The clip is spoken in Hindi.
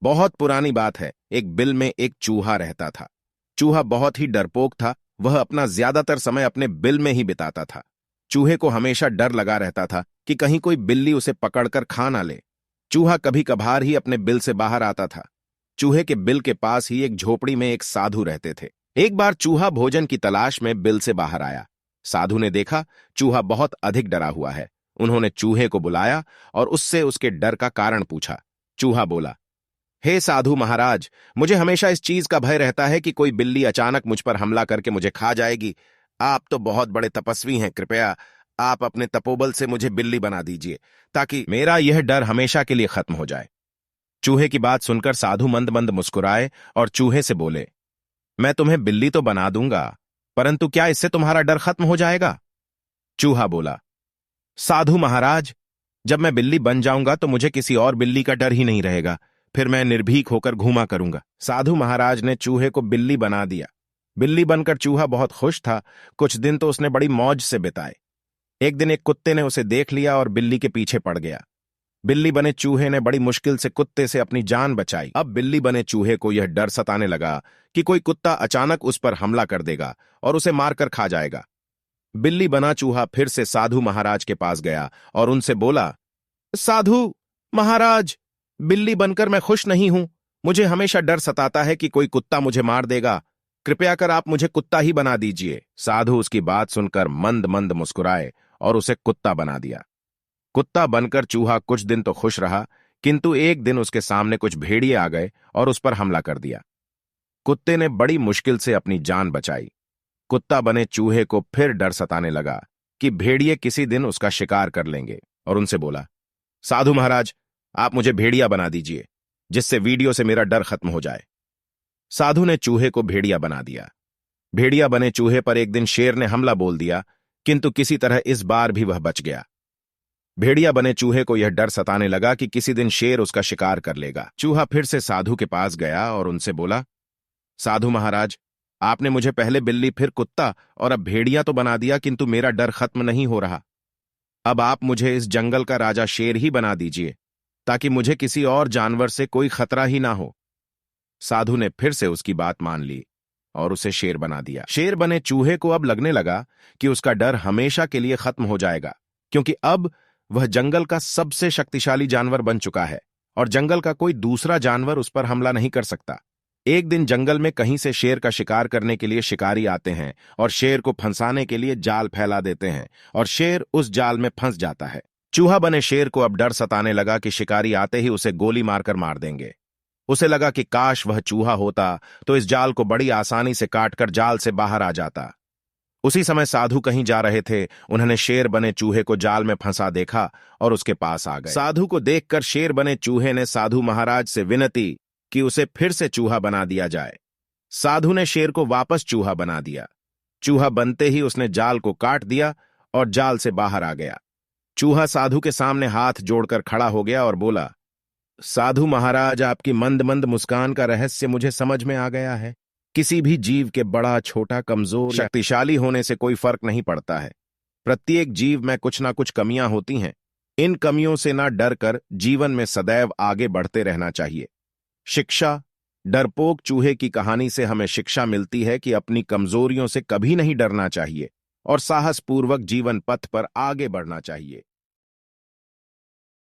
बहुत पुरानी बात है। एक बिल में एक चूहा रहता था। चूहा बहुत ही डरपोक था। वह अपना ज्यादातर समय अपने बिल में ही बिताता था। चूहे को हमेशा डर लगा रहता था कि कहीं कोई बिल्ली उसे पकड़कर खा ना ले। चूहा कभी कभार ही अपने बिल से बाहर आता था। चूहे के बिल के पास ही एक झोपड़ी में एक साधु रहते थे। एक बार चूहा भोजन की तलाश में बिल से बाहर आया। साधु ने देखा चूहा बहुत अधिक डरा हुआ है। उन्होंने चूहे को बुलाया और उससे उसके डर का कारण पूछा। चूहा बोला, हे साधु महाराज, मुझे हमेशा इस चीज का भय रहता है कि कोई बिल्ली अचानक मुझ पर हमला करके मुझे खा जाएगी। आप तो बहुत बड़े तपस्वी हैं, कृपया आप अपने तपोबल से मुझे बिल्ली बना दीजिए ताकि मेरा यह डर हमेशा के लिए खत्म हो जाए। चूहे की बात सुनकर साधु मंद मंद मुस्कुराए और चूहे से बोले, मैं तुम्हें बिल्ली तो बना दूंगा, परंतु क्या इससे तुम्हारा डर खत्म हो जाएगा? चूहा बोला, साधु महाराज, जब मैं बिल्ली बन जाऊंगा तो मुझे किसी और बिल्ली का डर ही नहीं रहेगा। फिर मैं निर्भीक होकर घूमा करूंगा। साधु महाराज ने चूहे को बिल्ली बना दिया। बिल्ली बनकर चूहा बहुत खुश था। कुछ दिन तो उसने बड़ी मौज से बिताए। एक दिन एक कुत्ते ने उसे देख लिया और बिल्ली के पीछे पड़ गया। बिल्ली बने चूहे ने बड़ी मुश्किल से कुत्ते से अपनी जान बचाई। अब बिल्ली बने चूहे को यह डर सताने लगा कि कोई कुत्ता अचानक उस पर हमला कर देगा और उसे मारकर खा जाएगा। बिल्ली बना चूहा फिर से साधु महाराज के पास गया और उनसे बोला, साधु महाराज, बिल्ली बनकर मैं खुश नहीं हूं। मुझे हमेशा डर सताता है कि कोई कुत्ता मुझे मार देगा। कृपया कर आप मुझे कुत्ता ही बना दीजिए। साधु उसकी बात सुनकर मंद मंद मुस्कुराए और उसे कुत्ता बना दिया। कुत्ता बनकर चूहा कुछ दिन तो खुश रहा, किंतु एक दिन उसके सामने कुछ भेड़िए आ गए और उस पर हमला कर दिया। कुत्ते ने बड़ी मुश्किल से अपनी जान बचाई। कुत्ता बने चूहे को फिर डर सताने लगा कि भेड़िए किसी दिन उसका शिकार कर लेंगे और उनसे बोला, साधु महाराज, आप मुझे भेड़िया बना दीजिए जिससे वीडियो से मेरा डर खत्म हो जाए। साधु ने चूहे को भेड़िया बना दिया। भेड़िया बने चूहे पर एक दिन शेर ने हमला बोल दिया, किंतु किसी तरह इस बार भी वह बच गया। भेड़िया बने चूहे को यह डर सताने लगा कि किसी दिन शेर उसका शिकार कर लेगा। चूहा फिर से साधु के पास गया और उनसे बोला, साधु महाराज, आपने मुझे पहले बिल्ली फिर कुत्ता और अब भेड़िया तो बना दिया, किंतु मेरा डर खत्म नहीं हो रहा। अब आप मुझे इस जंगल का राजा शेर ही बना दीजिए ताकि मुझे किसी और जानवर से कोई खतरा ही ना हो। साधु ने फिर से उसकी बात मान ली और उसे शेर बना दिया। शेर बने चूहे को अब लगने लगा कि उसका डर हमेशा के लिए खत्म हो जाएगा, क्योंकि अब वह जंगल का सबसे शक्तिशाली जानवर बन चुका है और जंगल का कोई दूसरा जानवर उस पर हमला नहीं कर सकता। एक दिन जंगल में कहीं से शेर का शिकार करने के लिए शिकारी आते हैं और शेर को फंसाने के लिए जाल फैला देते हैं और शेर उस जाल में फंस जाता है। चूहा बने शेर को अब डर सताने लगा कि शिकारी आते ही उसे गोली मारकर मार देंगे। उसे लगा कि काश वह चूहा होता तो इस जाल को बड़ी आसानी से काटकर जाल से बाहर आ जाता। उसी समय साधु कहीं जा रहे थे। उन्होंने शेर बने चूहे को जाल में फंसा देखा और उसके पास आ गए। साधु को देखकर शेर बने चूहे ने साधु महाराज से विनती कि उसे फिर से चूहा बना दिया जाए। साधु ने शेर को वापस चूहा बना दिया। चूहा बनते ही उसने जाल को काट दिया और जाल से बाहर आ गया। चूहा साधु के सामने हाथ जोड़कर खड़ा हो गया और बोला, साधु महाराज, आपकी मंद मंद मुस्कान का रहस्य मुझे समझ में आ गया है। किसी भी जीव के बड़ा छोटा कमजोर शक्तिशाली होने से कोई फर्क नहीं पड़ता है। प्रत्येक जीव में कुछ ना कुछ कमियां होती हैं। इन कमियों से ना डर कर जीवन में सदैव आगे बढ़ते रहना चाहिए। शिक्षा, डरपोक चूहे की कहानी से हमें शिक्षा मिलती है कि अपनी कमजोरियों से कभी नहीं डरना चाहिए और साहसपूर्वक जीवन पथ पर आगे बढ़ना चाहिए।